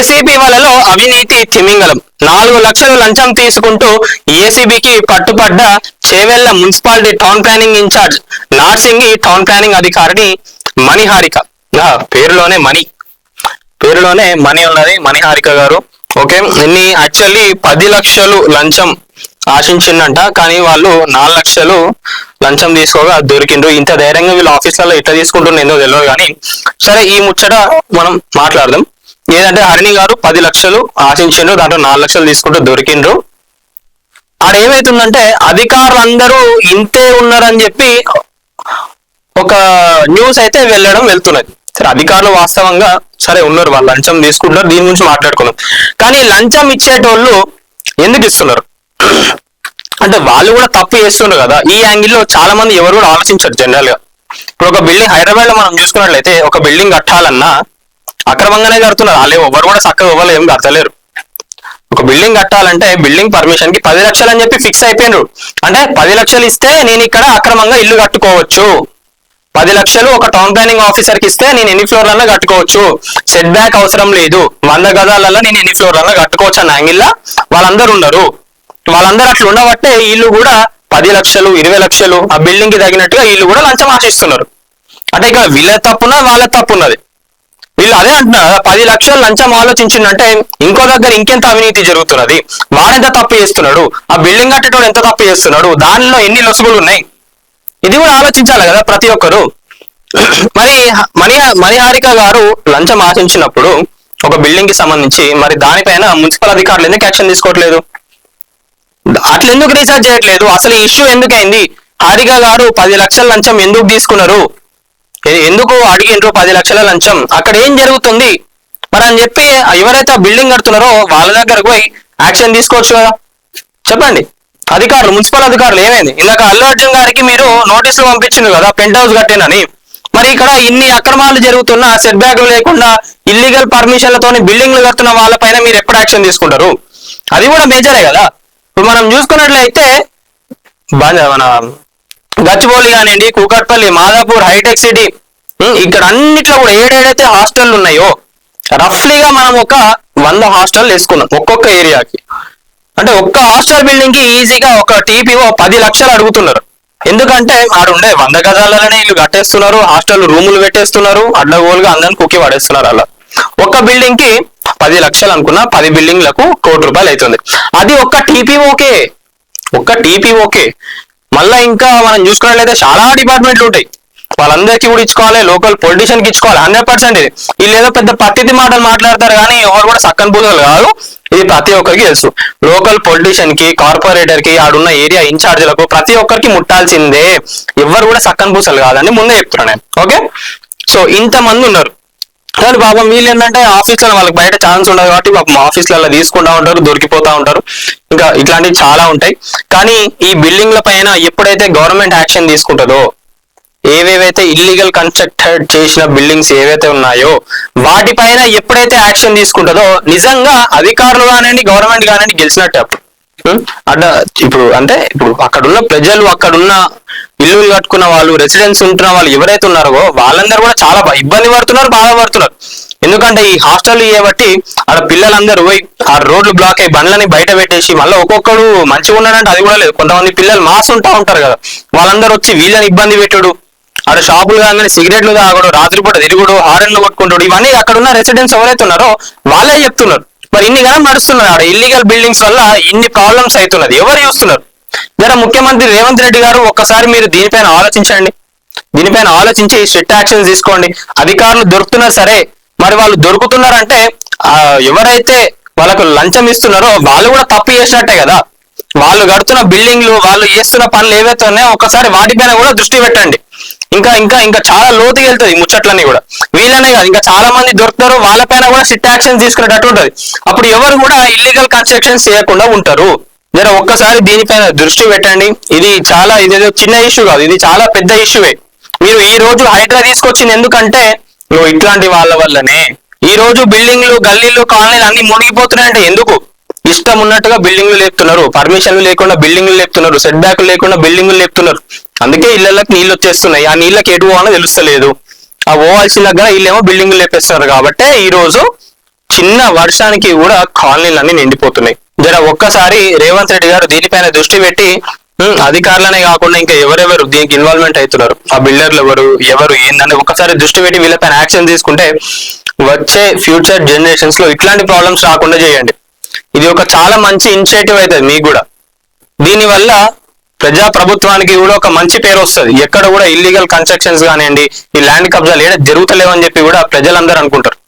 ACB వలలో అవినీతి తిమింగలం 4 లక్షలు లంచం తీసుకుంటూ ఏసీబీకి పట్టుపడ్డ Chevella municipality town planning incharge Narsingi town planning అధికారిని మణిహారిక. పేరులోనే మణి ఉన్నది, మణిహారిక గారు. ఓకే, యాక్చువల్లీ 10 లక్షలు లంచం ఆశించిందంట, కానీ వాళ్ళు 4 లక్షలు లంచం తీసుకోగా దొరికిండ్రు. ఇంత ధైర్యంగా వీళ్ళు ఆఫీసులలో ఎట్లా తీసుకుంటున్నారు ఏందో తెలియదు, కానీ సరే ఈ ముచ్చట మనం మాట్లాడదాం. ఏదంటే హరిణి గారు 10 లక్షలు ఆశించిండ్రు, దాంట్లో 4 లక్షలు తీసుకుంటూ దొరికిండ్రు. ఆడ ఏమైతుందంటే అధికారులందరూ ఇంతే ఉన్నారని చెప్పి ఒక న్యూస్ అయితే వెళ్తున్నది. సరే, అధికారులు వాస్తవంగా సరే ఉన్నారు, వాళ్ళు లంచం తీసుకుంటున్నారు, దీని గురించి మాట్లాడుకున్నాం. కానీ లంచం ఇచ్చేటోళ్ళు ఎందుకు ఇస్తున్నారు అంటే వాళ్ళు కూడా తప్పు చేస్తున్నారు కదా. ఈ యాంగిల్లో చాలా మంది ఎవరు కూడా ఆలోచించారు. జనరల్ గా ఇప్పుడు ఒక బిల్డింగ్ హైదరాబాద్ లో మనం చూసుకున్నట్లయితే ఒక బిల్డింగ్ కట్టాలన్నా అక్రమంగానే కడుతున్నారు. వాళ్ళు ఎవరు కూడా చక్కగా ఇవ్వాలి, ఏం కట్టలేరు. ఒక బిల్డింగ్ కట్టాలంటే బిల్డింగ్ పర్మిషన్ కి 10 లక్షలు అని చెప్పి ఫిక్స్ అయిపోయినారు. అంటే 10 లక్షలు ఇస్తే నేను ఇక్కడ అక్రమంగా ఇల్లు కట్టుకోవచ్చు, 10 లక్షలు ఒక టౌన్ ప్లానింగ్ ఆఫీసర్ కి ఇస్తే నేను ఎన్ని ఫ్లోర్లలో కట్టుకోవచ్చు, సెట్ బ్యాక్ అవసరం లేదు, 100 గజాలలో నేను ఎన్ని ఫ్లోర్లలో కట్టుకోవచ్చు అన్న యాంగిల్ వాళ్ళందరూ ఉన్నారు. వాళ్ళందరూ అట్లా ఉండబట్టే వీళ్ళు కూడా 10 లక్షలు 20 లక్షలు ఆ బిల్డింగ్ కి తగినట్టుగా వీళ్ళు కూడా లంచం ఆశిస్తున్నారు. అంటే ఇక వీళ్ళ తప్పున్నా వాళ్ళ తప్పున్నది. వీళ్ళు అదే అంటున్నారు, 10 లక్షలు లంచం ఆలోచించిందంటే ఇంకో దగ్గర ఇంకెంత అవినీతి జరుగుతున్నది, వాడెంత తప్పు చేస్తున్నాడు, ఆ బిల్డింగ్ కట్టేటోడు ఎంత తప్పు చేస్తున్నాడు, దానిలో ఎన్ని లొసుగులు ఉన్నాయి, ఇది కూడా ఆలోచించాలి కదా ప్రతి ఒక్కరు. మరి మణిహారిక గారు లంచం ఆశించినప్పుడు ఒక బిల్డింగ్ కి సంబంధించి మరి దానిపైన మున్సిపల్ అధికారులు ఎందుకు యాక్షన్ తీసుకోవట్లేదు, అట్లా ఎందుకు రీసెర్చ్ చేయట్లేదు, అసలు ఈ ఇష్యూ ఎందుకైంది, హారిక గారు 10 లక్షల లంచం ఎందుకు తీసుకున్నారు, ఎందుకు అడిగిండ్రు 10 లక్షల లంచం, అక్కడ ఏం జరుగుతుంది మరి అని చెప్పి ఎవరైతే ఆ బిల్డింగ్ కడుతున్నారో వాళ్ళ దగ్గరకు పోయి యాక్షన్ తీసుకోవచ్చు కదా. చెప్పండి అధికారులు, మున్సిపల్ అధికారులు ఏమైంది? ఇందాక అల్లు అర్జున్ గారికి మీరు నోటీసులు పంపించిండ్రు కదా పెంట్ హౌస్ కట్టేనని. మరి ఇక్కడ ఇన్ని అక్రమాలు జరుగుతున్నా, సెట్ బ్యాక్లు లేకుండా ఇల్లీగల్ పర్మిషన్లతో బిల్డింగ్లు కడుతున్న వాళ్ళపైన మీరు ఎప్పుడు యాక్షన్ తీసుకుంటారు? అది కూడా మేజరే కదా. ఇప్పుడు మనం చూసుకున్నట్లయితే మన గచ్చిబౌలి కానివ్వండి, కూకట్పల్లి, మాదాపూర్, హైటెక్ సిటీ, ఇక్కడ అన్నిట్లో కూడా ఏడేడైతే హాస్టల్ ఉన్నాయో రఫ్లీగా మనం ఒక 100 హాస్టల్ వేసుకున్నాం ఒక్కొక్క ఏరియాకి. అంటే ఒక్క హాస్టల్ బిల్డింగ్ కి ఈజీగా ఒక టీపీఓ 10 లక్షలు అడుగుతున్నారు. ఎందుకంటే ఆడుండే 100 గజాలలోనే ఇల్లు కట్టేస్తున్నారు, హాస్టల్ రూములు పెట్టేస్తున్నారు, అడ్డగోలుగా అందరిని కుక్కి పడేస్తున్నారు. అలా ఒక్క బిల్డింగ్ కి 10 లక్షలు అనుకున్నా 10 బిల్డింగ్లకు ₹1 కోటి అవుతుంది. అది ఒక్క టీపీఓకే. మళ్ళా ఇంకా మనం చూసుకున్నట్లయితే చాలా డిపార్ట్మెంట్లు ఉంటాయి, వాళ్ళందరికీ కూడా ఇచ్చుకోవాలి, లోకల్ పొలిటీషియన్ కి ఇచ్చుకోవాలి 100%. ఇది వీళ్ళు ఏదో పెద్ద పత్తితి మాటలు మాట్లాడతారు కానీ ఎవరు కూడా సక్కన్ పూజలు కాదు, ఇది ప్రతి ఒక్కరికి తెలుసు. లోకల్ పొలిటీషియన్ కి, కార్పొరేటర్ కి, ఆడున్న ఏరియా ఇన్ఛార్జీలకు ప్రతి ఒక్కరికి ముట్టాల్సిందే, ఎవరు కూడా సక్కన్ పూసలు కాదని ముందే చెప్తున్నా నేను. ఓకే, సో ఇంతమంది ఉన్నారు. కానీ పాపం వీళ్ళు ఏంటంటే ఆఫీస్లో వాళ్ళకి బయట ఛాన్స్ ఉండదు కాబట్టి పాపం ఆఫీస్లలో తీసుకుంటా ఉంటారు, దొరికిపోతా ఉంటారు, ఇంకా ఇట్లాంటివి చాలా ఉంటాయి. కానీ ఈ బిల్డింగ్ల పైన ఎప్పుడైతే గవర్నమెంట్ యాక్షన్ తీసుకుంటుందో, ఏవేవైతే ఇల్లీగల్ కన్స్ట్రక్టెడ్ చేసిన బిల్డింగ్స్ ఏవైతే ఉన్నాయో వాటిపైన ఎప్పుడైతే యాక్షన్ తీసుకుంటుందో నిజంగా అధికారులు కానివ్వండి, గవర్నమెంట్ కానివ్వండి గెలిచినట్టే. ఇప్పుడు అక్కడున్న ప్రజలు, అక్కడున్న ఇల్లు కట్టుకున్న వాళ్ళు, రెసిడెన్స్ ఉంటున్న వాళ్ళు ఎవరైతే ఉన్నారో వాళ్ళందరూ కూడా చాలా ఇబ్బంది పడుతున్నారు, బాధపడుతున్నారు. ఎందుకంటే ఈ హాస్టల్ చేయబట్టి ఆడ పిల్లలందరూ పోయి ఆ రోడ్లు బ్లాక్ అయ్యి బండ్లని బయట పెట్టేసి మళ్ళీ ఒక్కొక్కడు మంచిగా ఉన్నాడంటే అది కూడా లేదు. కొంతమంది పిల్లలు మాస్ ఉంటారు కదా, వాళ్ళందరూ వచ్చి వీళ్ళని ఇబ్బంది పెట్టుడు, ఆడ షాపులు కాగానే సిగరెట్లు తాగడు, రాత్రిపూట తిరుగుడు, హారన్లు కొట్టుకుంటాడు, ఇవన్నీ అక్కడ ఉన్న రెసిడెన్స్ ఎవరైతే ఉన్నారో వాళ్ళే చెప్తున్నారు. మరి ఇన్ని కాలం నడుస్తున్నారు, ఆడ ఇల్లీగల్ బిల్డింగ్స్ వల్ల ఇన్ని ప్రాబ్లమ్స్ అవుతున్నది, ఎవరు చూస్తున్నారు? జర ముఖ్యమంత్రి రేవంత్ రెడ్డి గారు ఒక్కసారి మీరు దీనిపైన ఆలోచించండి, దీనిపైన ఆలోచించి స్ట్రిక్ట్ యాక్షన్స్ తీసుకోండి. అధికారులు దొరుకుతున్నారు సరే, మరి వాళ్ళు దొరుకుతున్నారంటే ఎవరైతే వాళ్ళకు లంచం ఇస్తున్నారో వాళ్ళు కూడా తప్పు చేసినట్టే కదా. వాళ్ళు కడుతున్న బిల్డింగ్లు, వాళ్ళు చేస్తున్న పనులు ఏవైతే ఉన్నాయో ఒకసారి వాటిపైన కూడా దృష్టి పెట్టండి. ఇంకా ఇంకా ఇంకా చాలా లోతుకి వెళ్తుంది ముచ్చట్లన్నీ కూడా. వీళ్ళనే కాదు ఇంకా చాలా మంది దొరుకుతారు, వాళ్ళపైన కూడా స్ట్రిక్ట్ యాక్షన్ తీసుకునేటట్టు ఉంటుంది. అప్పుడు ఎవరు కూడా ఇల్లీగల్ కన్స్ట్రక్షన్స్ చేయకుండా ఉంటారు. జర ఒక్కసారి దీనిపైన దృష్టి పెట్టండి. ఇదేదో చిన్న ఇష్యూ కాదు, ఇది చాలా పెద్ద ఇష్యూవే. మీరు ఈ రోజు హైడ్రా తీసుకొచ్చింది ఎందుకంటే ఇట్లాంటి వాళ్ళ వల్లనే. ఈ రోజు బిల్డింగ్లు, గల్లీలు, కాలనీలు అన్ని మునిగిపోతున్నాయంటే ఎందుకు? ఇష్టం ఉన్నట్టుగా బిల్డింగ్లు లేపుతున్నారు, పర్మిషన్లు లేకుండా బిల్డింగ్లు లేపుతున్నారు, సెట్ బ్యాక్లు లేకుండా బిల్డింగ్లు లేపుతున్నారు. అందుకే ఇళ్లకి నీళ్ళు వచ్చేస్తున్నాయి. ఆ నీళ్ళకి ఎటు పోవాలో తెలుస్తలేదు. ఆ పోవాల్సిన దగ్గర వీళ్ళేమో బిల్డింగ్లు లేపేస్తున్నారు. కాబట్టి ఈ రోజు చిన్న వర్షానికి కూడా కాలనీలన్నీ నిండిపోతున్నాయి. జర ఒక్కసారి రేవంత్ రెడ్డి గారు దీనిపైన దృష్టి పెట్టి అధికారులనే కాకుండా ఇంకా ఎవరెవరు దీనికి ఇన్వాల్వ్మెంట్ అవుతున్నారు, ఆ బిల్డర్లు ఎవరు ఏందని ఒకసారి దృష్టి పెట్టి వీళ్ళపైన యాక్షన్ తీసుకుంటే వచ్చే ఫ్యూచర్ జనరేషన్స్ లో ఇట్లాంటి ప్రాబ్లమ్స్ రాకుండా చేయండి. ఇది ఒక చాలా మంచి ఇనిషియేటివ్ అవుతుంది మీకు కూడా. దీనివల్ల ప్రజా ప్రభుత్వానికి కూడా ఒక మంచి పేరు వస్తుంది. ఎక్కడ కూడా ఇల్లీగల్ కన్స్ట్రక్షన్స్ కానివ్వండి, ఈ ల్యాండ్ కబ్జాలు ఏడా జరుగుతలేవని చెప్పి కూడా ప్రజలందరూ అనుకుంటారు.